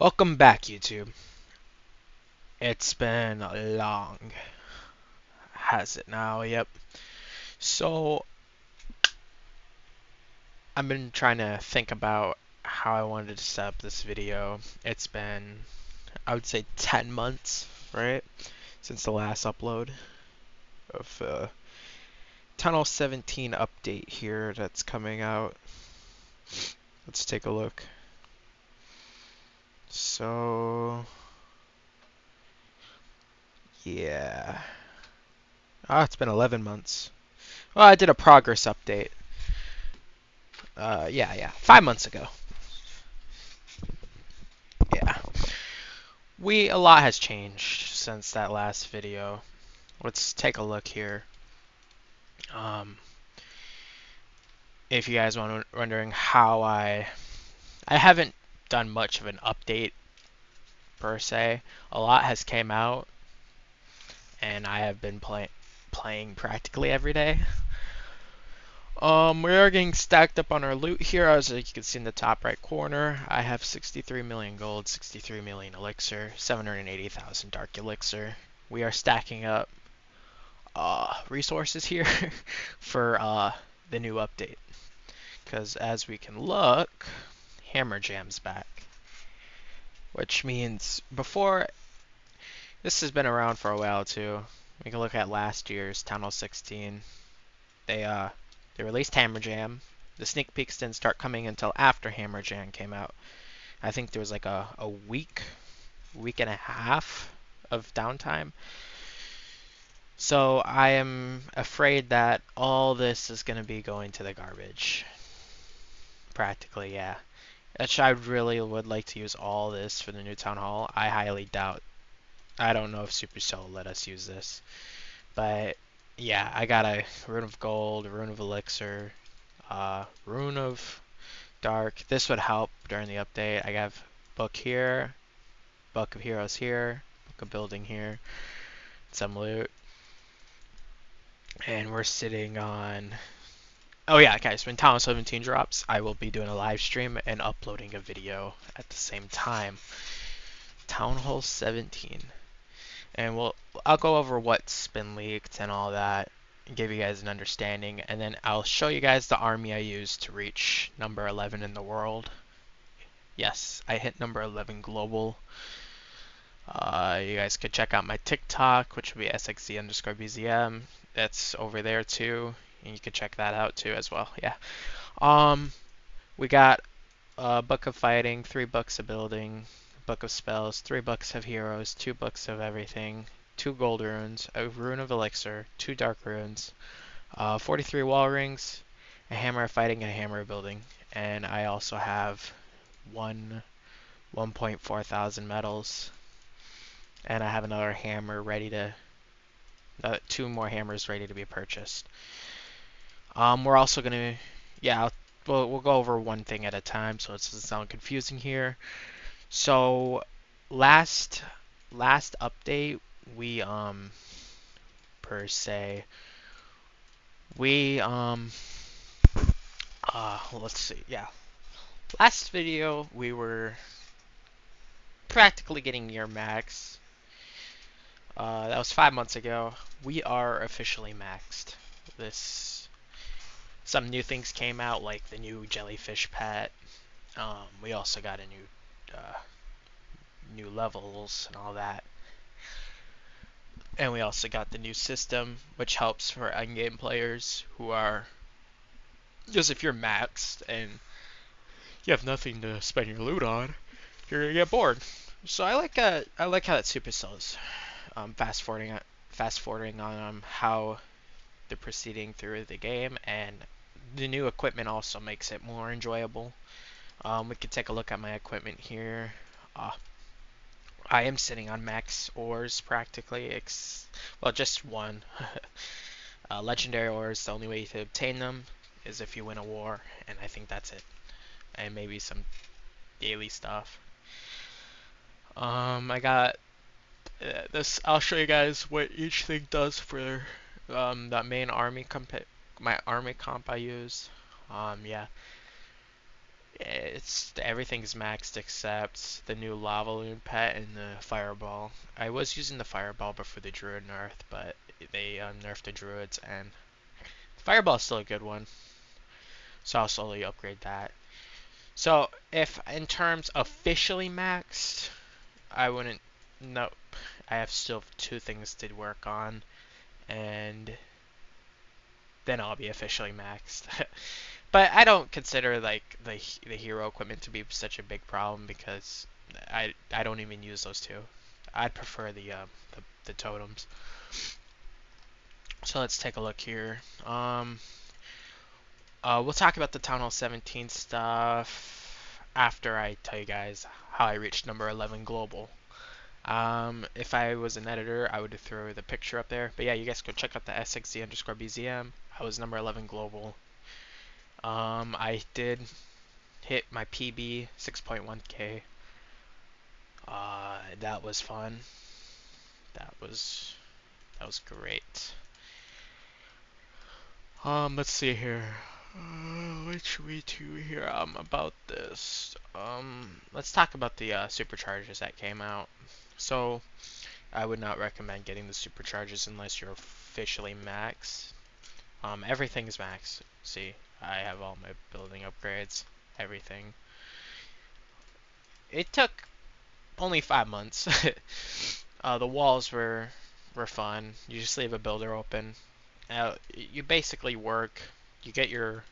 Welcome back, YouTube. It's been long, has it now? Yep. So, I've been trying to think about how I wanted to set up this video. It's been, I would say, 10 months, right? Since the last upload of Tunnel 17 update here that's coming out. Let's take a look. So, yeah. It's been 11 months. Well, I did a progress update. Yeah, 5 months ago. Yeah. A lot has changed since that last video. Let's take a look here. Um, if you guys are wondering how I haven't done much of an update per se. A lot has came out, and I have been playing practically every day. We are getting stacked up on our loot here, as you can see in the top right corner. I have 63 million gold, 63 million elixir, 780,000 dark elixir. We are stacking up resources here for the new update. Because as we can look, Hammer Jam's back. Which means before, this has been around for a while too. We can look at last year's Town Hall 16. They released Hammer Jam. The sneak peeks didn't start coming until after Hammer Jam came out. I think there was like a week and a half of downtime. So I am afraid that all this is going to be going to the garbage. Practically, yeah. Which I really would like to use all this for the new town hall. I highly doubt. I don't know if Supercell will let us use this. But yeah, I got a Rune of Gold, Rune of Elixir, Rune of Dark. This would help during the update. I have Book here, Book of Heroes here, Book of Building here, some loot. And we're sitting on... Oh yeah, guys, when Town 17 drops, I will be doing a live stream and uploading a video at the same time. Town Hall 17. And I'll go over what's been leaked and all that, and give you guys an understanding, and then I'll show you guys the army I used to reach number 11 in the world. Yes, I hit number 11 global. You guys could check out my TikTok, which will be SXZ_BZM. That's over there too, and you could check that out too as well. Yeah. We got a book of fighting, 3 books of building, book of spells, 3 books of heroes, 2 books of everything, 2 gold runes, a rune of elixir, 2 dark runes, 43 wall rings, a hammer of fighting, and a hammer of building. And I also have 1.4 thousand medals, and I have another hammer ready to, 2 more hammers ready to be purchased. We're also gonna, yeah, we'll go over one thing at a time so it doesn't sound confusing here. So last update we per se we let's see, yeah. Last video we were practically getting near max. That was 5 months ago. We are officially maxed. Some new things came out, like the new jellyfish pet. We also got a new levels and all that. And we also got the new system, which helps for endgame players who are, because if you're maxed and you have nothing to spend your loot on, you're gonna get bored. So I like how that Supercell is fast forwarding on how they're proceeding through the game, and the new equipment also makes it more enjoyable. We could take a look at my equipment here. I am sitting on max ores practically, well, just one. Legendary ores, the only way to obtain them is if you win a war, and I think that's it. And maybe some daily stuff. I got this. I'll show you guys what each thing does for that main army my army comp I use. Yeah. It's everything's maxed except the new lava loon pet and the fireball. I was using the fireball before the druid nerf, but they nerfed the druids, and fireball's still a good one. So I'll slowly upgrade that. So if in terms officially maxed, I wouldn't. Nope. I have still 2 things to work on, and then I'll be officially maxed. But I don't consider like the hero equipment to be such a big problem because I don't even use those two. I'd prefer the totems. So let's take a look here. We'll talk about the Town Hall 17 stuff after I tell you guys how I reached number 11 global. If I was an editor, I would throw the picture up there. But yeah, you guys go check out the SXZ_BZM. I was number 11 global. I did hit my PB 6.1k. That was fun. That was great. Let's see here. What should we do here? About this. Let's talk about the superchargers that came out. So, I would not recommend getting the superchargers unless you're officially max. Everything's max. See, I have all my building upgrades, everything. It took only 5 months. The walls were fun. You just leave a builder open. You basically work. You get your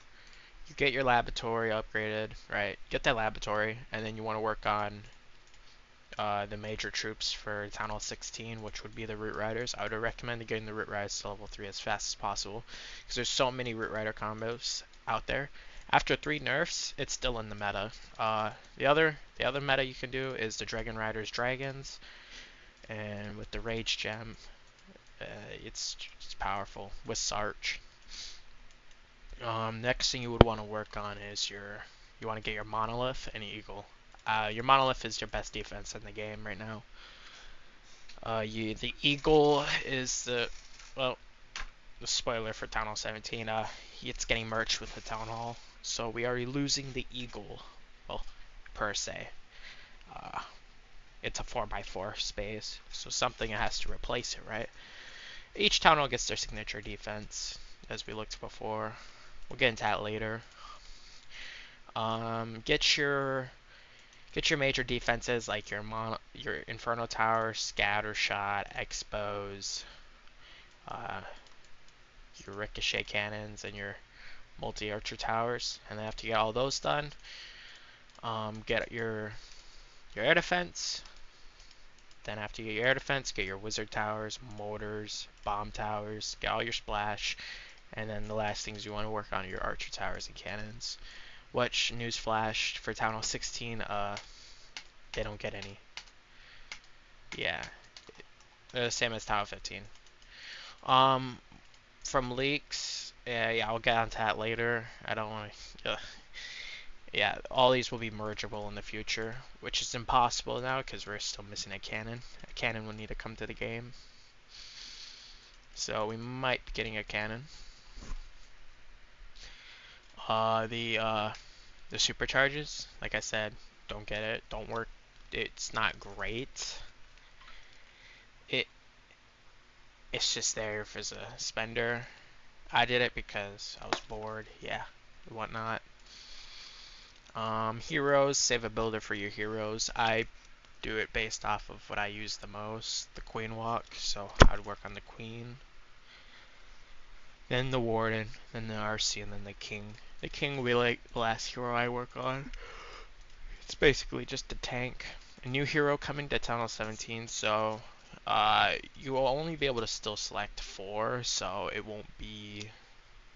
laboratory upgraded, right? Get that laboratory, and then you want to work on the major troops for Town Hall 16, which would be the Root Riders. I would recommend getting the Root Riders to level 3 as fast as possible, because there's so many Root Rider combos out there. After 3 nerfs, it's still in the meta. The other meta you can do is the Dragon Riders Dragons, and with the Rage Gem, it's powerful with Sarch. Next thing you would want to work on is you want to get your Monolith and Eagle. Your Monolith is your best defense in the game right now. The Eagle is well, the spoiler for Town Hall 17. It's getting merged with the Town Hall, so we are losing the Eagle. Well, per se. It's a 4x4 space, so something has to replace it, right? Each Town Hall gets their signature defense, as we looked before. We'll get into that later. Get your major defenses like your Inferno Tower, Scatter Shot, Expose, your Ricochet Cannons, and your Multi-Archer Towers. And then after you get all those done, get your air defense. Then after you get your air defense, get your Wizard Towers, Mortars, Bomb Towers, get all your Splash. And then the last things you want to work on are your Archer Towers and Cannons. Which, newsflash, for Town Hall 16, they don't get any. Yeah, they're the same as Town Hall 15. From leaks, yeah, I'll get onto that later. I don't want to. Yeah, all these will be mergeable in the future, which is impossible now because we're still missing a cannon. A cannon will need to come to the game, so we might be getting a cannon. The supercharges, like I said, don't get it. Don't work. It's not great. It's just there as a spender. I did it because I was bored. Yeah, whatnot. Heroes, save a builder for your heroes. I do it based off of what I use the most, the Queen Walk, so I'd work on the Queen. Then the Warden, then the RC, and then the King. The King will be like the last hero I work on. It's basically just a tank. A new hero coming to Town Hall 17, so you will only be able to still select 4, so it won't be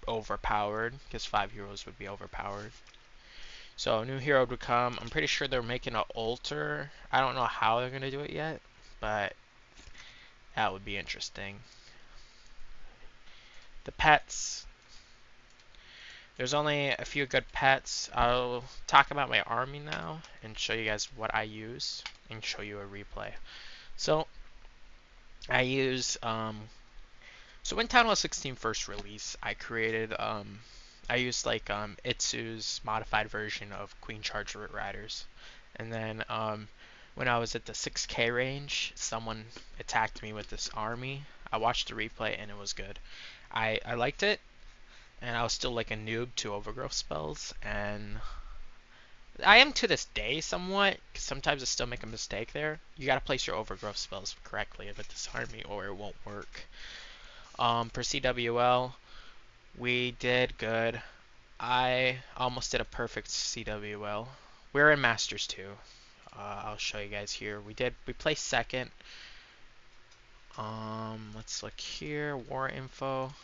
overpowered, because 5 heroes would be overpowered. So a new hero would come. I'm pretty sure they're making an altar. I don't know how they're going to do it yet, but that would be interesting. The pets. There's only a few good pets. I'll talk about my army now and show you guys what I use and show you a replay. So I use so when Town Hall 16 first released, I created I used like Itsu's modified version of Queen Charge Riders. And then when I was at the 6K range, someone attacked me with this army. I watched the replay and it was good. I liked it, and I was still like a noob to overgrowth spells, and I am to this day somewhat, 'cause sometimes I still make a mistake there. You gotta place your overgrowth spells correctly with this army or it won't work. For CWL, we did good. I almost did a perfect CWL. We're in Masters too. I'll show you guys here. We placed second. Let's look here. War info,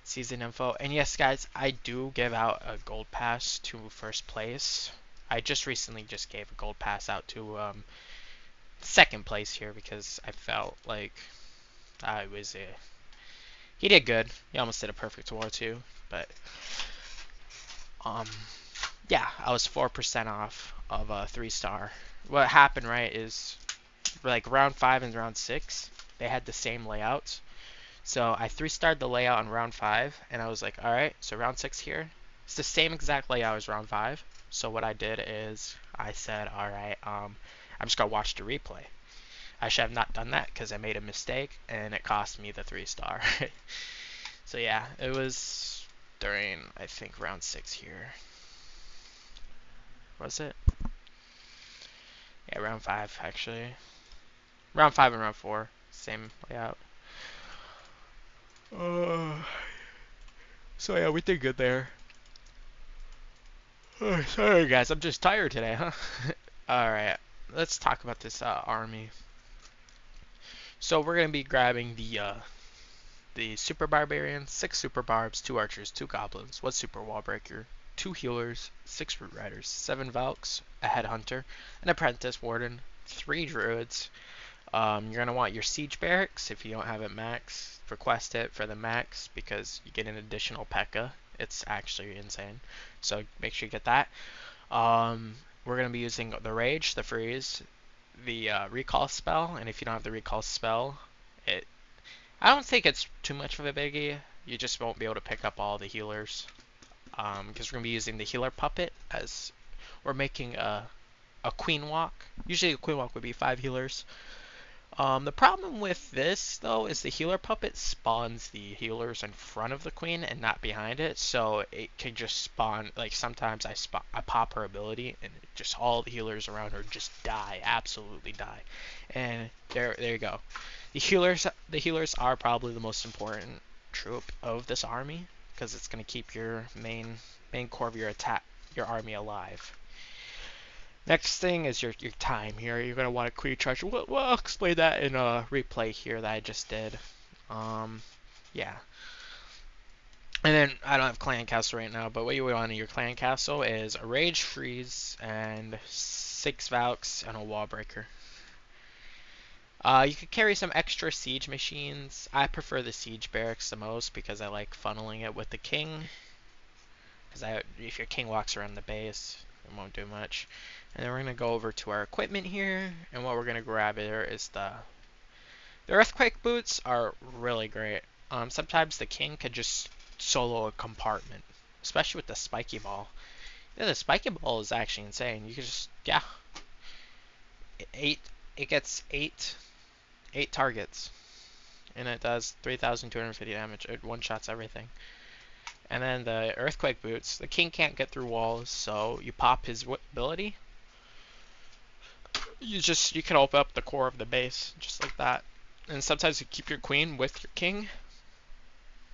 season info, and yes, guys, I do give out a gold pass to first place. I just recently just gave a gold pass out to second place here because I felt like I was he did good. He almost did a perfect war too, but um yeah, I was 4% off of a 3-star. What happened, right, is like round 5 and round 6, they had the same layouts. So I 3-starred the layout on round 5, and I was like, alright, so round 6 here, it's the same exact layout as round 5. So what I did is I said, alright, I'm just gonna watch the replay. I should have not done that because I made a mistake and it cost me the 3-star. So yeah, it was during, I think, round 6 here. Was it? Yeah, round 5 actually. Round 5 and round 4, same layout. So yeah, we did good there. Oh, sorry guys, I'm just tired today, huh? Alright, let's talk about this army. So we're gonna be grabbing the super barbarian, 6 super barbs, 2 archers, 2 goblins, 1 super wall breaker, 2 healers, 6 root riders, 7 valks, a headhunter, an apprentice warden, 3 druids. You're gonna want your siege barracks if you don't have it max. Request it for the max because you get an additional P.E.K.K.A. It's actually insane. So make sure you get that. We're gonna be using the rage, the freeze, the recall spell, and if you don't have the recall spell, I don't think it's too much of a biggie. You just won't be able to pick up all the healers because we're gonna be using the healer puppet as we're making a queen walk. Usually a queen walk would be 5 healers. The problem with this, though, is the healer puppet spawns the healers in front of the queen and not behind it, so it can just spawn, like, sometimes I pop her ability, and just all the healers around her just die, absolutely die. And there you go. The healers are probably the most important troop of this army, because it's going to keep your main core of your army alive. Next thing is your time here. You're gonna want a queen charge. Well, I'll explain that in a replay here that I just did. Yeah. And then I don't have clan castle right now, but what you want in your clan castle is a rage freeze and 6 valks and a wall breaker. You could carry some extra siege machines. I prefer the siege barracks the most because I like funneling it with the king. Because if your king walks around the base, it won't do much. And then we're going to go over to our equipment here, and what we're going to grab here is the earthquake boots are really great. Sometimes the king could just solo a compartment, especially with the spiky ball. Yeah, the spiky ball is actually insane. You can just, yeah, it gets eight targets, and it does 3,250 damage. It one-shots everything. And then the earthquake boots, the king can't get through walls, so you pop his ability. You can open up the core of the base just like that. And sometimes you keep your queen with your king.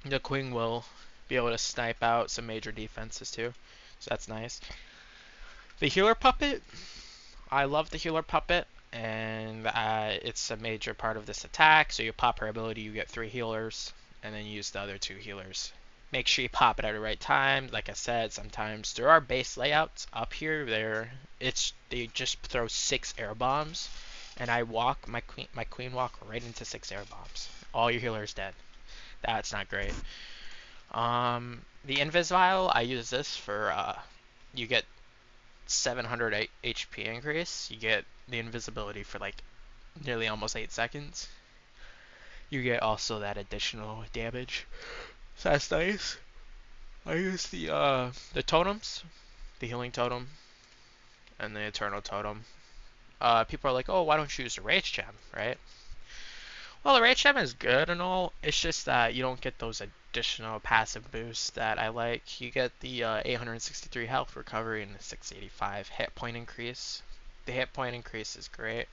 The queen will be able to snipe out some major defenses too, so that's nice. The healer puppet, I love the healer puppet, and it's a major part of this attack. So you pop her ability, you get 3 healers, and then use the other 2 healers. Make sure you pop it at the right time. Like I said, sometimes there are base layouts up here. They just throw 6 air bombs, and I walk my queen walk right into 6 air bombs. All your healers dead. That's not great. The Invisvial, I use this for you get 700 HP increase. You get the invisibility for like nearly almost 8 seconds. You get also that additional damage. So that's nice. I use the totems, the healing totem, and the eternal totem. People are like, oh, why don't you use the rage gem, right? Well, the rage gem is good and all. It's just that you don't get those additional passive boosts that I like. You get the 863 health recovery and the 685 hit point increase. The hit point increase is great.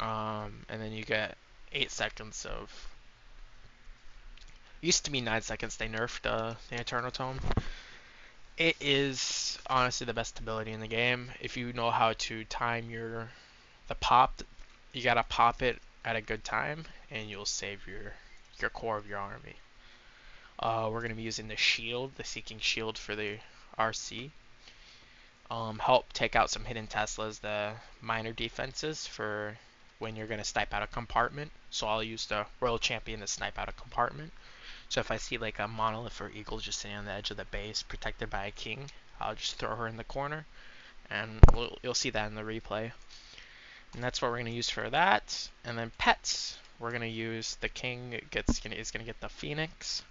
And then you get 8 seconds of. Used to be 9 seconds. They nerfed the Eternal Tome. It is honestly the best ability in the game. If you know how to time the pop, you gotta pop it at a good time, and you'll save your core of your army. We're gonna be using the shield, the Seeking Shield for the RC. Help take out some hidden Teslas, the minor defenses for when you're gonna snipe out a compartment. So I'll use the Royal Champion to snipe out a compartment. So if I see like a monolith or eagle just sitting on the edge of the base, protected by a king, I'll just throw her in the corner, and you'll see that in the replay. And that's what we're going to use for that. And then pets, we're going to use the king is going to get the phoenix,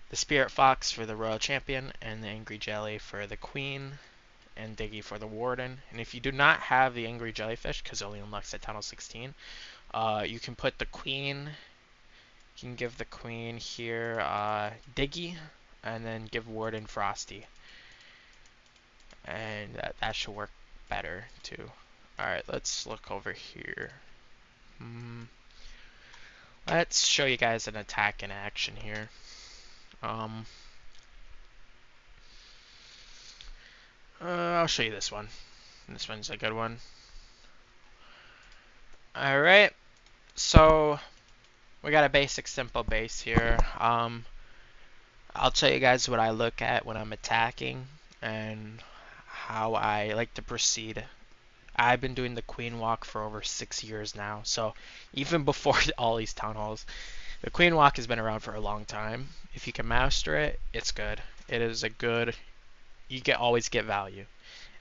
the spirit fox for the royal champion, and the angry jelly for the queen, and Diggy for the warden. And if you do not have the angry jellyfish, because it only unlocks at tunnel 16, you can put the queen. You can give the queen here Diggy, and then give warden Frosty, and that should work better too. Alright, let's look over here. Let's show you guys an attack in action here. I'll show you this one. This one's a good one. Alright, so we got a basic simple base here. I'll tell you guys what I look at when I'm attacking and how I like to proceed. I've been doing the queen walk for over 6 years now, so even before all these town halls, the queen walk has been around for a long time. If you can master it, it's good. It is a good, you can always get value.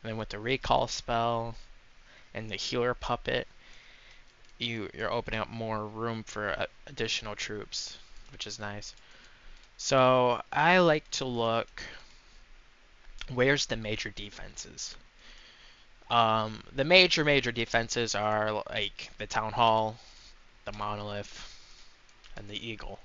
And then with the recall spell and the healer puppet, you're opening up more room for additional troops, which is nice. So I like to look, where's the major defenses? The major defenses are like the town hall, the monolith, and the eagle.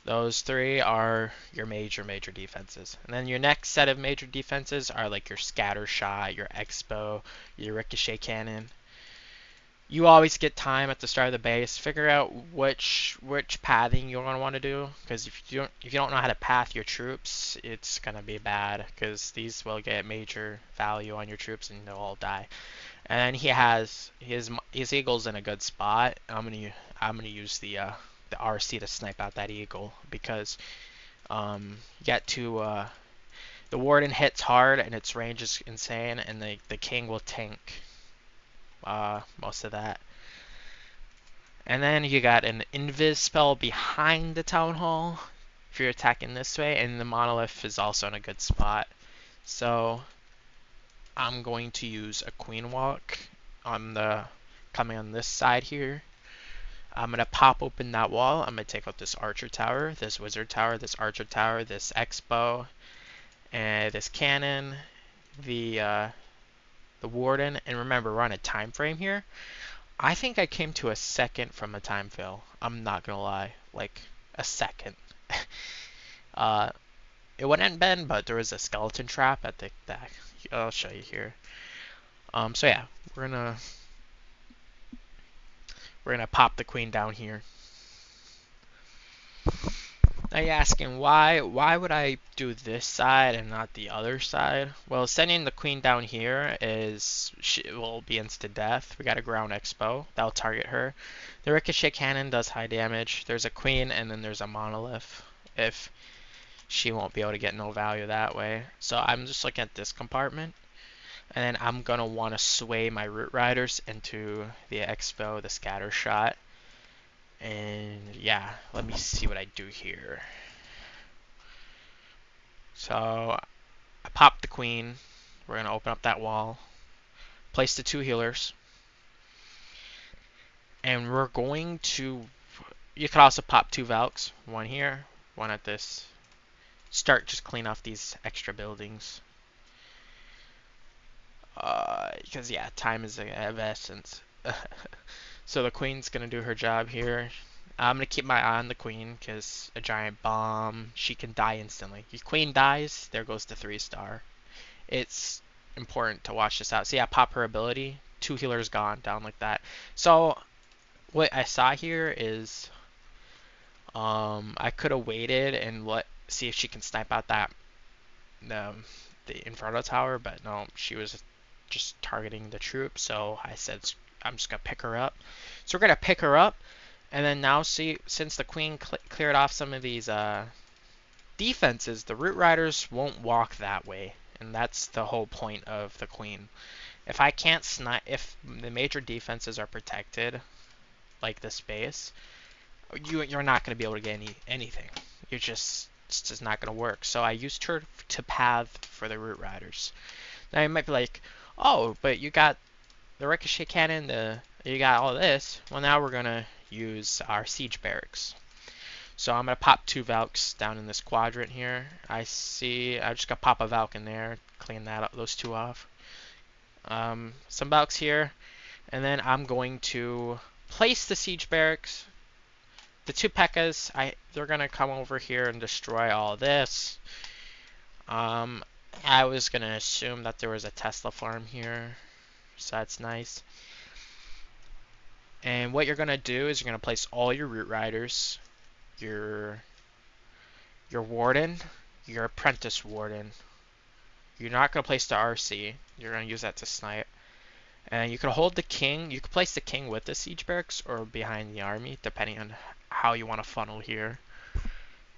Those three are your major defenses. And then your next set of major defenses are like your scatter shot, your expo, your ricochet cannon. You always get time at the start of the base. Figure out which pathing you're gonna want to do, because if you don't know how to path your troops, it's gonna be bad, because these will get major value on your troops and they'll all die. And he has his eagle's in a good spot. I'm gonna use the RC to snipe out that eagle, because you get to the warden hits hard and its range is insane, and the king will tank most of that. And then you got an invis spell behind the town hall if you're attacking this way, and the monolith is also in a good spot. So I'm going to use a queen walk coming on this side here. I'm gonna pop open that wall. I'm gonna take out this archer tower, this wizard tower, this archer tower, this expo, and this cannon, the warden. And remember, we're on a time frame here. I think I came to a second from a time fill. I'm not gonna lie, like a second. It wouldn't been, but there was a skeleton trap at the back. I'll show you here. So yeah, we're gonna pop the queen down here. Now you're asking why would I do this side and not the other side? Well, sending the queen down here will be instant death. We got a ground expo that'll target her. The ricochet cannon does high damage. There's a queen and then there's a monolith. If she won't be able to get no value that way. So I'm just looking at this compartment, and then I'm gonna want to sway my root riders into the expo, the scatter shot. And yeah, let me see what I do here. So I pop the queen. We're gonna open up that wall, place the 2 healers, and we're going to. You could also pop 2 Valks, one here, one at this start just clean off these extra buildings. Because yeah, time is of essence. So the queen's gonna do her job here. I'm gonna keep my eye on the queen because a giant bomb, she can die instantly. Your queen dies, there goes the 3-star. It's important to watch this out. See, I pop her ability, 2 healers gone, down like that. So what I saw here is I could have waited and see if she can snipe out that the Inferno Tower, but no, she was just targeting the troops. So I said I'm just gonna pick her up. So we're gonna pick her up, and then now see, since the queen cleared off some of these defenses, the Root Riders won't walk that way, and that's the whole point of the queen. If I can't snipe, if the major defenses are protected, like this base, you're not going to be able to get anything. It's just not going to work. So I used her to path for the Root Riders. Now you might be like, oh, but you got the Ricochet Cannon, you got all this. Well, now we're going to use our Siege Barracks. So I'm going to pop 2 Valks down in this quadrant here. I just got to pop a Valk in there, clean that up, those 2 off. Some Valks here, and then I'm going to place the Siege Barracks. The 2 P.E.K.K.A.s, they're going to come over here and destroy all this. I was going to assume that there was a Tesla farm here, so that's nice. And what you're going to do is you're going to place all your Root Riders, your Warden, your Apprentice Warden. You're not going to place the RC. You're going to use that to snipe. And you can hold the king. You can place the king with the Siege Barracks or behind the army, depending on how you want to funnel here.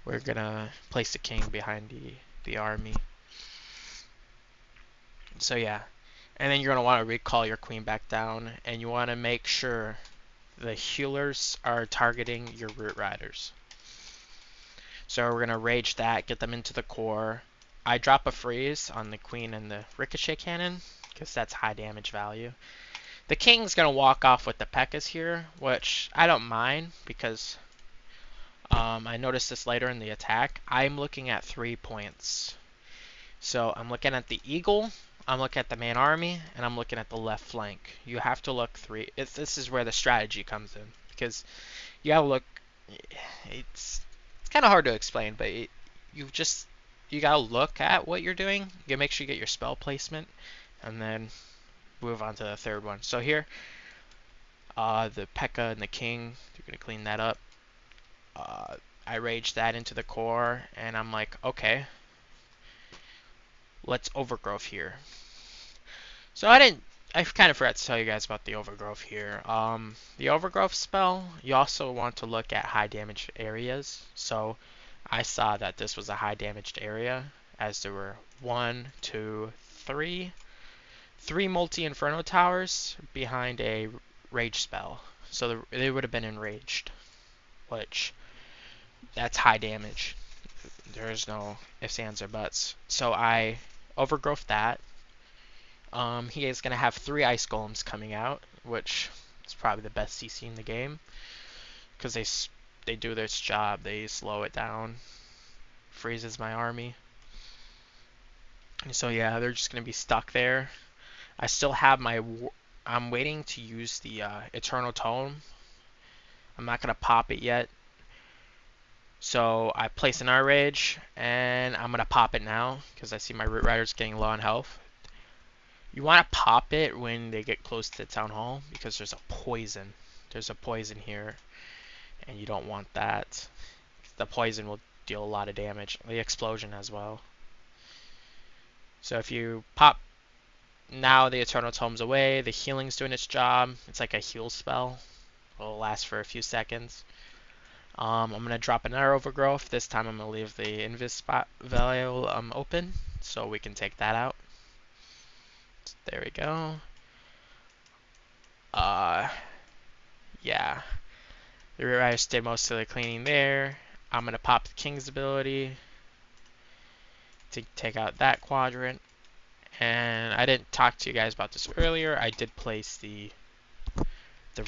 We're going to place the king behind the army. So yeah. And then you're going to want to recall your queen back down. And you want to make sure the healers are targeting your Root Riders. So we're going to rage that, get them into the core. I drop a freeze on the queen and the Ricochet Cannon, because that's high damage value. The king's going to walk off with the P.E.K.K.A.s here, which I don't mind, because I noticed this later in the attack. I'm looking at 3 points. So I'm looking at the Eagle, I'm looking at the main army, and I'm looking at the left flank. You have to look 3. This is where the strategy comes in, because you gotta look. It's kind of hard to explain, but you gotta look at what you're doing. You gotta make sure you get your spell placement, and then move on to the 3rd one. So here, the P.E.K.K.A. and the king, you're gonna clean that up. I rage that into the core, and I'm like, okay, let's overgrowth here. So I kind of forgot to tell you guys about the overgrowth here. The overgrowth spell, you also want to look at high damage areas. So I saw that this was a high damaged area, as there were 1, 2, 3 multi-inferno towers behind a rage spell. So they would have been enraged, which that's high damage. There's no ifs, ands, or buts. So I overgrowth that. He is going to have 3 ice golems coming out, which is probably the best CC in the game, because they do this job. They slow it down, freezes my army. And so yeah, they're just going to be stuck there. I still have I'm waiting to use the Eternal Tome. I'm not going to pop it yet. So I place an R-Rage, and I'm going to pop it now, because I see my Root Riders getting low on health. You want to pop it when they get close to the Town Hall, because there's a poison. There's a poison here, and you don't want that. The poison will deal a lot of damage. The explosion as well. So if you pop, now the Eternal Tome's away, the healing's doing its job. It's like a heal spell. It'll last for a few seconds. I'm going to drop another overgrowth. This time I'm going to leave the invis spot value open, so we can take that out. There we go. Yeah. The Root Riders did most of the cleaning there. I'm going to pop the King's ability to take out that quadrant. And I didn't talk to you guys about this earlier. I did place the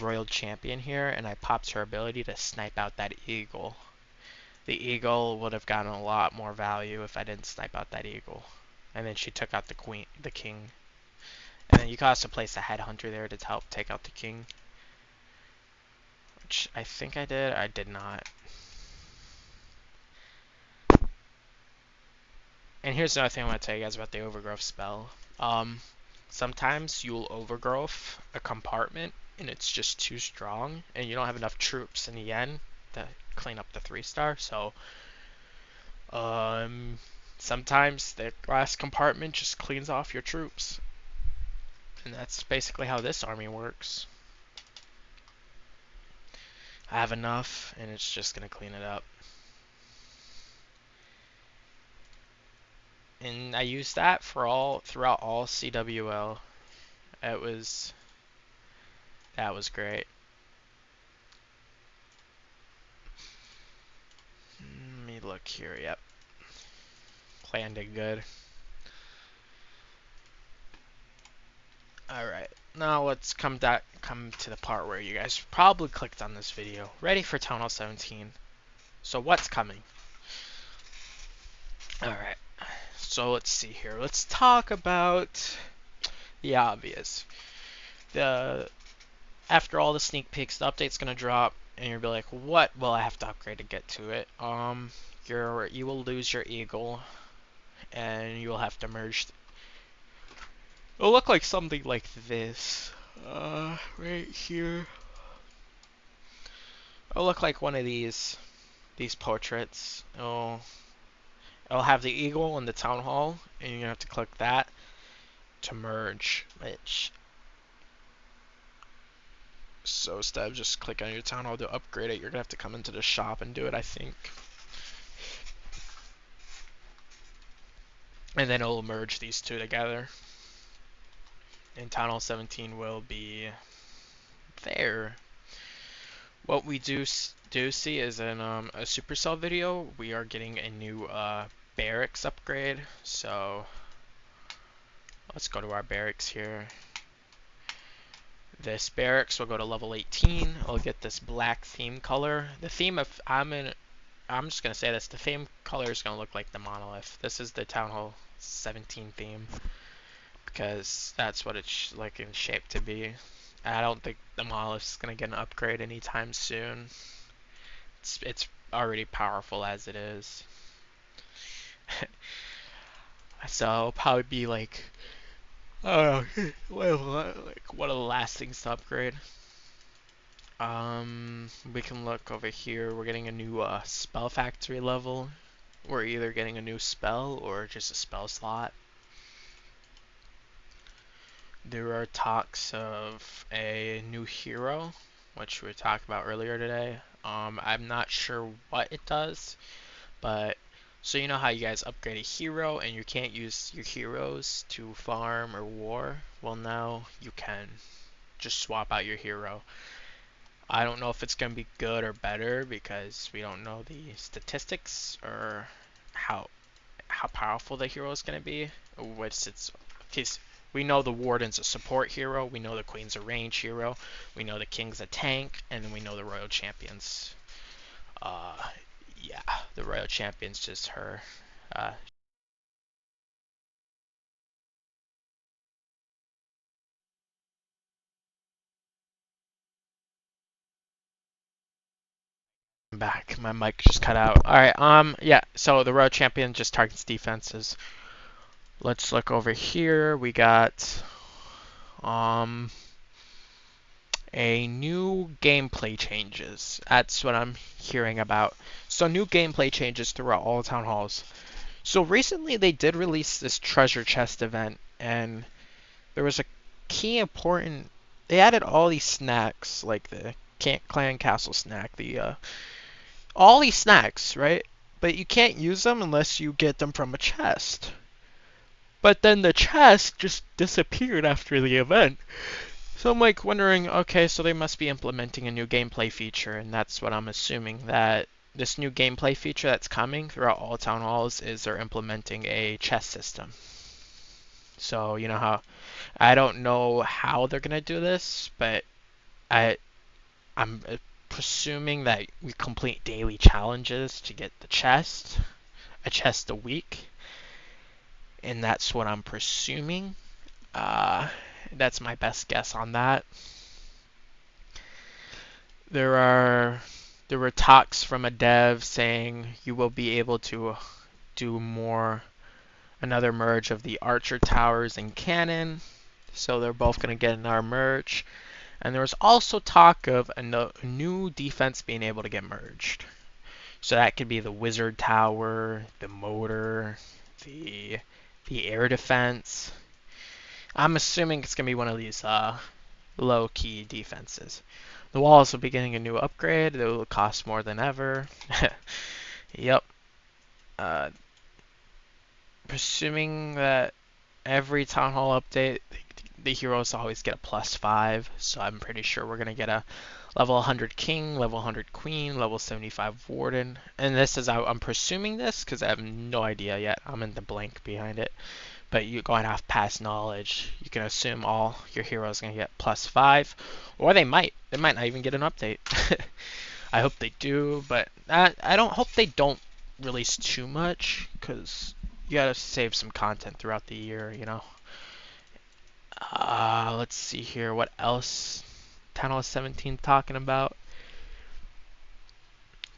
Royal Champion here, and I popped her ability to snipe out that Eagle. The eagle would have gotten a lot more value if I didn't snipe out that eagle. And then she took out the king. And then you could also place a headhunter there to help take out the king. Which I think I did. I did not. And here's another thing I want to tell you guys about the overgrowth spell. Sometimes you'll overgrowth a compartment and it's just too strong and you don't have enough troops in the end to clean up the 3-star. So sometimes the last compartment just cleans off your troops. And that's basically how this army works. I have enough and it's just going to clean it up. And I used that for throughout all CWL. That was great. Let me look here. Yep, planned it good. All right, now let's come to the part where you guys probably clicked on this video, ready for Town Hall 17. So what's coming? All right, so let's see here. Let's talk about the obvious. After all the sneak peeks, the update's gonna drop, and you'll be like, "What will I have to upgrade to get to it?" You will lose your eagle, and you will have to merge. It'll look like something like this, right here. It'll look like one of these portraits. It'll have the eagle and the town hall, and you're gonna have to click that to merge. So instead of just clicking on your town hall to upgrade it, you're gonna have to come into the shop and do it, I think. And then it'll merge these two together. And Town Hall 17 will be there. What we do see is in a Supercell video, we are getting a new barracks upgrade. So let's go to our barracks here. This barracks will go to level 18. I'll get this black theme color. The theme of I'm just gonna say this. The theme color is gonna look like the monolith. This is the Town Hall 17 theme because that's what it's like in shape to be. I don't think the monolith's gonna get an upgrade anytime soon. It's already powerful as it is. So it'll probably be like, I don't know, like one of the last things to upgrade. We can look over here. We're getting a new spell factory level. We're either getting a new spell or just a spell slot. There are talks of a new hero, which we talked about earlier today. I'm not sure what it does, but so you know how you guys upgrade a hero and you can't use your heroes to farm or war? Well, now you can. Just swap out your hero. I don't know if it's going to be good or better because we don't know the statistics or how powerful the hero is going to be. Which it's case we know the warden's a support hero, we know the queen's a range hero, we know the king's a tank, and then we know the royal champion's. Yeah, the royal champion's just her. Back. My mic just cut out. Alright, yeah, so the royal champion just targets defenses. Let's look over here. We got a new gameplay changes. That's what I'm hearing about. So new gameplay changes throughout all town halls. So recently they did release this treasure chest event, and there was a key important. They added all these snacks, like the clan castle snack, the all these snacks, right? But you can't use them unless you get them from a chest. But then the chest just disappeared after the event. So I'm like wondering, okay, so they must be implementing a new gameplay feature, and that's what I'm assuming, that this new gameplay feature that's coming throughout all town halls is they're implementing a chest system. So you know how I don't know how they're gonna do this, but I'm presuming that we complete daily challenges to get the chest, a chest a week, and that's what I'm presuming. Uh, that's my best guess on that. There were talks from a dev saying you will be able to do another merge of the archer towers and cannon, so they're both going to get another merge. And there was also talk of a new defense being able to get merged. So that could be the wizard tower, the motor, the air defense. I'm assuming it's going to be one of these low-key defenses. The walls will be getting a new upgrade. They will cost more than ever. Yep. Presuming that every Town Hall update, the heroes always get a +5, so I'm pretty sure we're going to get a level 100 King, level 100 Queen, level 75 Warden. And this is, I'm presuming this because I have no idea yet. I'm in the blank behind it. But you going off past knowledge, you can assume all your heroes are going to get +5. Or they might. They might not even get an update. I hope they do, but I don't hope they don't release too much, because you gotta save some content throughout the year, you know. Let's see here. What else? Town Hall 17 talking about.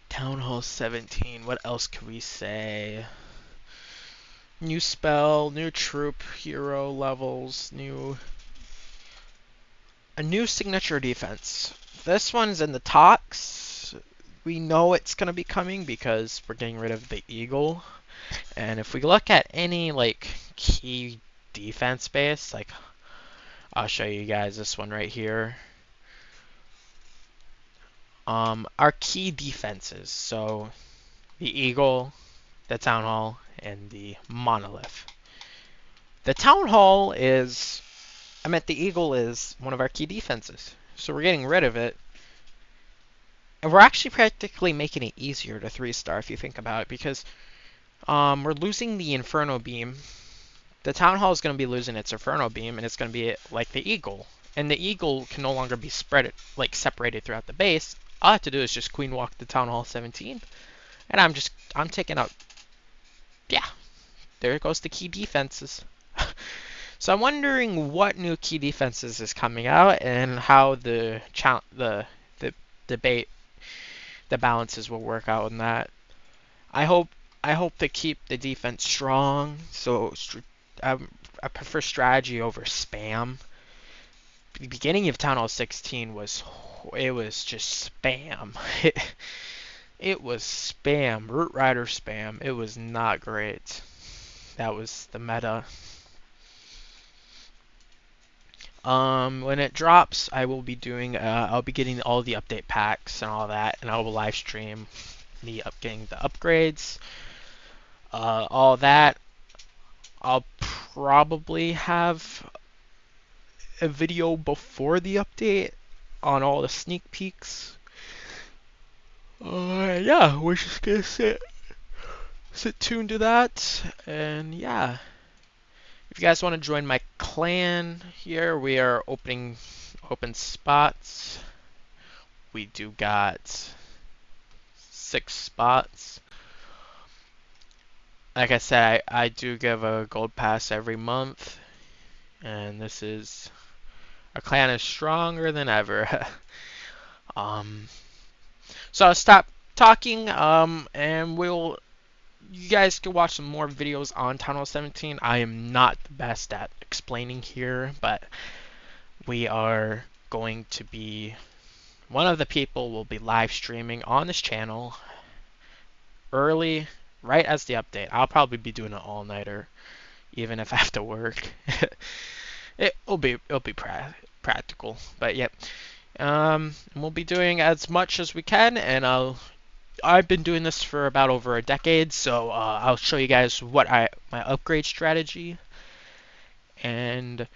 Town Hall 17. What else could we say? New spell, new troop, hero levels, a new signature defense. This one's in the talks. We know it's gonna be coming because we're getting rid of the eagle. And if we look at any like key defense base, like I'll show you guys this one right here. Our key defenses. So the eagle, the town hall, and the monolith. The town hall is, the eagle is one of our key defenses. So we're getting rid of it. And we're actually practically making it easier to 3-star if you think about it, because we're losing the Inferno Beam. The Town Hall is going to be losing its Inferno Beam, and it's going to be like the Eagle. And the Eagle can no longer be separated throughout the base. All I have to do is just Queen Walk the Town Hall 17, and I'm taking out, yeah, there goes the key defenses. So I'm wondering what new key defenses is coming out, and how the debate, the balances will work out in that. I hope to keep the defense strong. So I prefer strategy over spam. The beginning of Town Hall 16 was just spam. It was spam, Root Rider spam. It was not great. That was the meta. When it drops, I will be doing. I'll be getting all the update packs and all that, and I will live stream getting the upgrades, all that. I'll probably have a video before the update on all the sneak peeks. Yeah, we're just gonna sit tuned to that, and yeah. If you guys want to join my clan here, we are open spots. We do got 6 spots. Like I said, I do give a gold pass every month, and this is, our clan is stronger than ever. So I'll stop talking, and you guys can watch some more videos on Town Hall 17. I am not the best at explaining here, but we are going to be, one of the people will be live streaming on this channel early, right as the update. I'll probably be doing an all-nighter, even if I have to work. It'll be practical, but yep. We'll be doing as much as we can, and I've been doing this for about over a decade, so I'll show you guys my upgrade strategy. And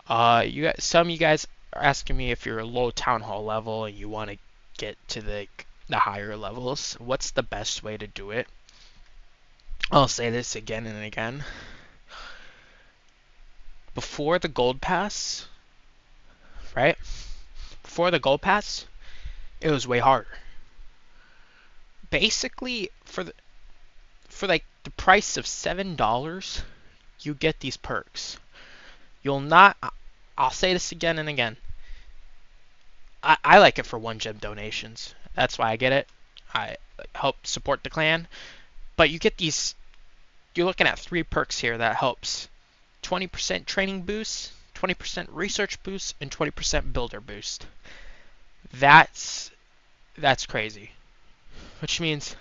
some of you guys are asking me, if you're a low Town Hall level and you want to get to the higher levels, what's the best way to do it? I'll say this again and again. Before the gold pass, right? Before the gold pass, it was way harder. Basically, for like the price of $7, you get these perks. You'll not. I'll say this again and again. I like it for 1 gem donations. That's why I get it. I help support the clan. But you get these. You're looking at 3 perks here that helps 20% training boost, 20% research boost, and 20% builder boost. That's crazy. Which means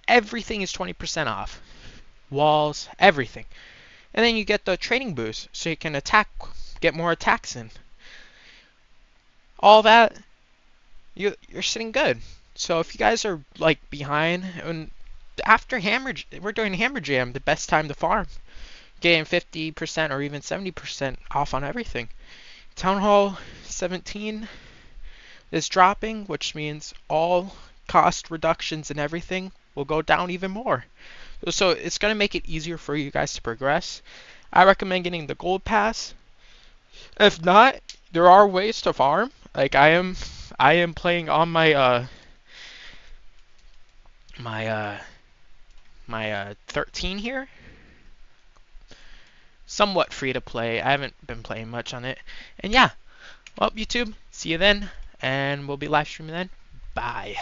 everything is 20% off. Walls, everything. And then you get the training boost, so you can attack, get more attacks in. All that, you're sitting good. So if you guys are like behind, and after we're doing Hammer Jam, the best time to farm, getting 50% or even 70% off on everything. Town Hall 17 is dropping, which means all cost reductions and everything will go down even more. So it's going to make it easier for you guys to progress. I recommend getting the gold pass. If not, there are ways to farm. Like I am playing on my my 13 here. Somewhat free to play. I haven't been playing much on it. And yeah, well, YouTube, see you then, and we'll be live streaming then. Bye.